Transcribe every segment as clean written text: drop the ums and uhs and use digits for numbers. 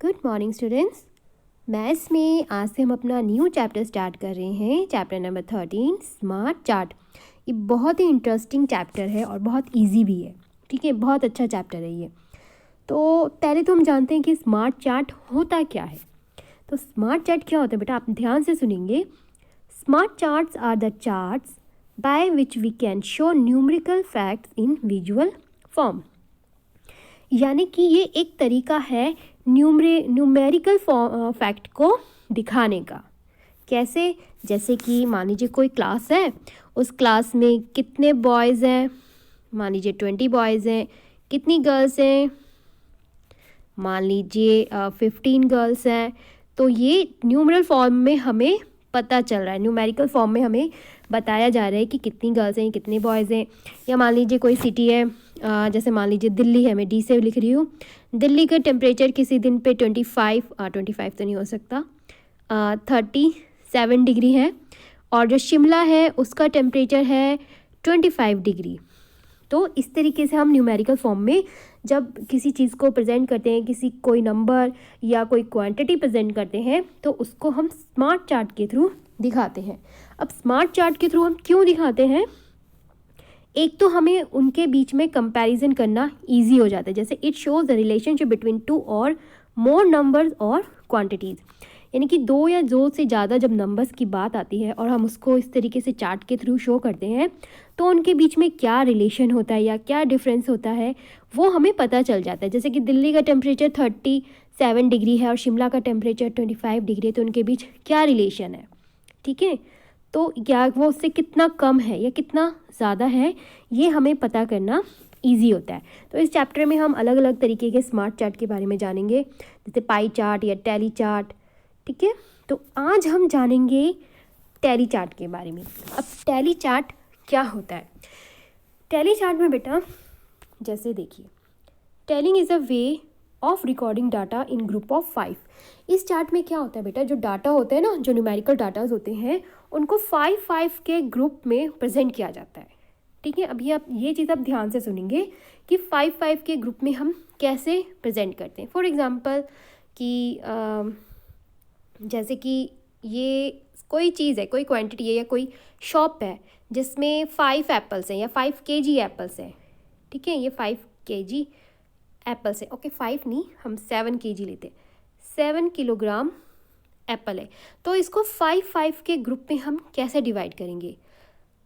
Good morning students. Maths में आज से हम अपना न्यू चैप्टर स्टार्ट कर रहे हैं, चैप्टर नंबर 13 स्मार्ट चार्ट। ये बहुत ही इंटरेस्टिंग चैप्टर है और बहुत इजी भी है। ठीक है, बहुत अच्छा चैप्टर है ये। तो पहले तो हम जानते हैं कि स्मार्ट चार्ट होता क्या है। तो स्मार्ट चार्ट क्या होता है बेटा, आप ध्यान से सुनेंगे। Smart charts are the charts by which we can show numerical facts in visual form. यानी कि ये एक तरीका है न्यूमेरिकल फैक्ट को दिखाने का। कैसे? जैसे कि मान लीजिए कोई क्लास है, उस क्लास में कितने बॉयज़ हैं, मान लीजिए 20 बॉयज़ हैं, कितनी गर्ल्स हैं, मान लीजिए 15 गर्ल्स हैं। तो ये न्यूमेरल फॉर्म में हमें पता चल रहा है, न्यूमेरिकल फॉर्म में हमें बताया जा रहा है कि कितनी गर्ल्स हैं, कितने बॉयज़ हैं। या मान लीजिए कोई सिटी है, जैसे मान लीजिए दिल्ली है, मैं डी से लिख रही हूँ। दिल्ली का टेम्परेचर किसी दिन पे 25 तो नहीं हो सकता, 37 डिग्री है। और जो शिमला है उसका टेम्परेचर है 25 डिग्री। तो इस तरीके से हम न्यूमेरिकल फॉर्म में जब किसी चीज़ को प्रेजेंट करते हैं, किसी कोई नंबर या कोई क्वांटिटी प्रेजेंट करते हैं, तो उसको हम स्मार्ट चार्ट के थ्रू दिखाते हैं। अब स्मार्ट चार्ट के थ्रू हम क्यों दिखाते हैं? एक तो हमें उनके बीच में कंपैरिजन करना इजी हो जाता है। जैसे it shows the relationship between two और मोर नंबर्स और क्वांटिटीज़। यानी कि दो या दो से ज़्यादा जब नंबर्स की बात आती है और हम उसको इस तरीके से चार्ट के थ्रू शो करते हैं, तो उनके बीच में क्या रिलेशन होता है या क्या डिफरेंस होता है वो हमें पता चल जाता है। जैसे कि दिल्ली का टेम्परेचर 37 डिग्री है और शिमला का टेम्परेचर 25 डिग्री है, तो उनके बीच क्या रिलेशन है। ठीक है, तो क्या वो उससे कितना कम है या कितना ज़्यादा है, ये हमें पता करना ईजी होता है। तो इस चैप्टर में हम अलग अलग तरीके के स्मार्ट चार्ट के बारे में जानेंगे, जैसे पाई चार्ट या टैली चार्ट। ठीक है, तो आज हम जानेंगे टैली चार्ट के बारे में। अब टैली चार्ट क्या होता है? टैली चार्ट में बेटा जैसे देखिए, telling is a way of recording data in group of 5। इस चार्ट में क्या होता है बेटा, जो डाटा होते हैं ना, जो न्यूमेरिकल डाटाज होते हैं, उनको 5 के ग्रुप में प्रेजेंट किया जाता है। ठीक है, अभी आप ये चीज़ आप ध्यान से सुनेंगे कि 5 के ग्रुप में हम कैसे प्रेजेंट करते हैं। फॉर एग्ज़ाम्पल कि जैसे कि ये कोई चीज़ है, कोई क्वांटिटी है या कोई शॉप है जिसमें 5 एप्पल्स हैं या 5 kg एप्पल्स हैं। ठीक है, ये 5 kg एप्पल्स है। ओके, 5 नहीं, हम 7 kg लेते हैं। 7 किलोग्राम एप्पल है। तो इसको 5 के ग्रुप में हम कैसे डिवाइड करेंगे?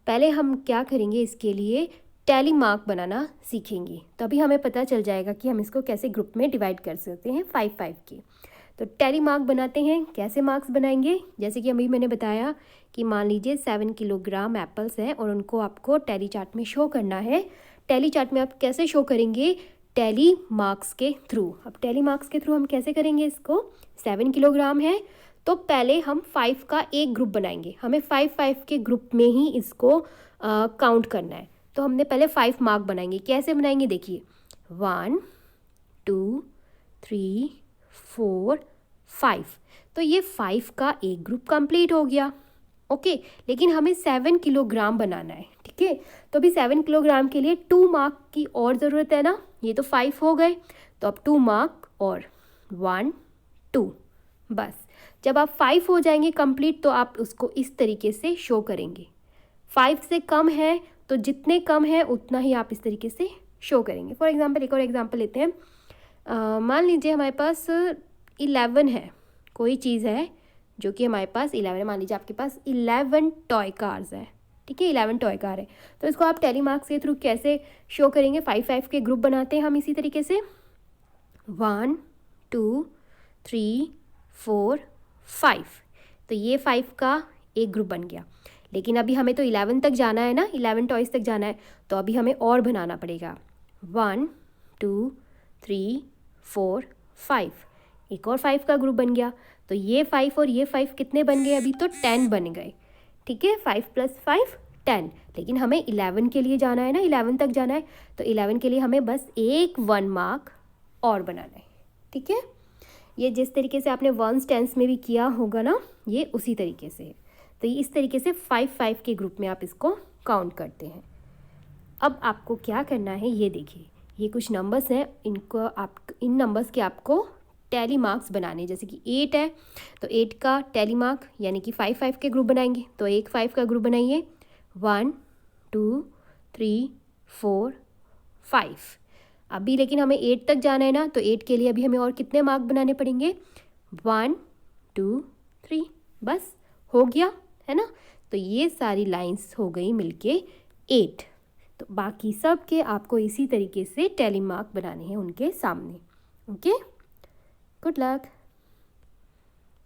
पहले हम क्या करेंगे, इसके लिए टैली मार्क बनाना सीखेंगे। तो अभी हमें पता चल जाएगा कि हम इसको कैसे ग्रुप में डिवाइड कर सकते हैं 5 के। तो टैली मार्क बनाते हैं। कैसे मार्क्स बनाएंगे? जैसे कि अभी मैंने बताया कि मान लीजिए 7 किलोग्राम एप्पल्स हैं और उनको आपको टैली चार्ट में शो करना है। टैली चार्ट में आप कैसे शो करेंगे? टैली मार्क्स के थ्रू। अब टैली मार्क्स के थ्रू हम कैसे करेंगे इसको? 7 किलोग्राम है तो पहले हम 5 का एक ग्रुप बनाएंगे। हमें 5 के ग्रुप में ही इसको काउंट करना है। तो हमने पहले 5 मार्क बनाएंगे। कैसे बनाएंगे? देखिए, 1 2 3 4 5। तो ये 5 का एक ग्रुप कंप्लीट हो गया। ओके, लेकिन हमें 7 किलोग्राम बनाना है। ठीक है, तो अभी 7 किलोग्राम के लिए 2 मार्क की और ज़रूरत है ना। ये तो 5 हो गए, तो अब 2 मार्क और 1 2। बस, जब आप 5 हो जाएंगे कंप्लीट तो आप उसको इस तरीके से शो करेंगे। 5 से कम है तो जितने कम है उतना ही आप इस तरीके से शो करेंगे। फॉर एग्जांपल एक और एग्जांपल लेते हैं। मान लीजिए हमारे पास 11 है, कोई चीज़ है जो कि हमारे पास 11 है। मान लीजिए आपके पास 11 टॉय कार्स है। ठीक है, 11 टॉय कार है। तो इसको आप टैली मार्क्स के थ्रू कैसे शो करेंगे? 5 के ग्रुप बनाते हैं हम इसी तरीके से, 1 2 3 4 5। तो ये 5 का एक ग्रुप बन गया। लेकिन अभी हमें तो 11 तक जाना है ना, 11 टॉयज़ तक जाना है, तो अभी हमें और बनाना पड़ेगा। 1 2 3 4 5, एक और 5 का ग्रुप बन गया। तो ये 5 और ये 5 कितने बन गए? अभी तो 10 बन गए। ठीक है, 5 + 5 10। लेकिन हमें 11 के लिए जाना है ना, 11 तक जाना है, तो 11 के लिए हमें बस एक 1 मार्क और बनाना है। ठीक है, ये जिस तरीके से आपने वंस टेंस में भी किया होगा ना, ये उसी तरीके से है। तो ये इस तरीके से 5 के ग्रुप में आप इसको काउंट करते हैं। अब आपको क्या करना है, ये देखिए, ये कुछ नंबर्स हैं, इनको आप इन नंबर्स के आपको टैली मार्क्स बनाने, जैसे कि 8 है तो 8 का टैली मार्क यानी कि 5 के ग्रुप बनाएंगे। तो एक 5 का ग्रुप बनाइए, 1 2 3 4 5। अभी लेकिन हमें 8 तक जाना है ना, तो 8 के लिए अभी हमें और कितने मार्क बनाने पड़ेंगे, 1 2 3, बस हो गया है ना। तो ये सारी लाइंस हो गई मिलके 8। तो बाकी सब के आपको इसी तरीके से टैली मार्क बनाने हैं उनके सामने। Okay, good luck.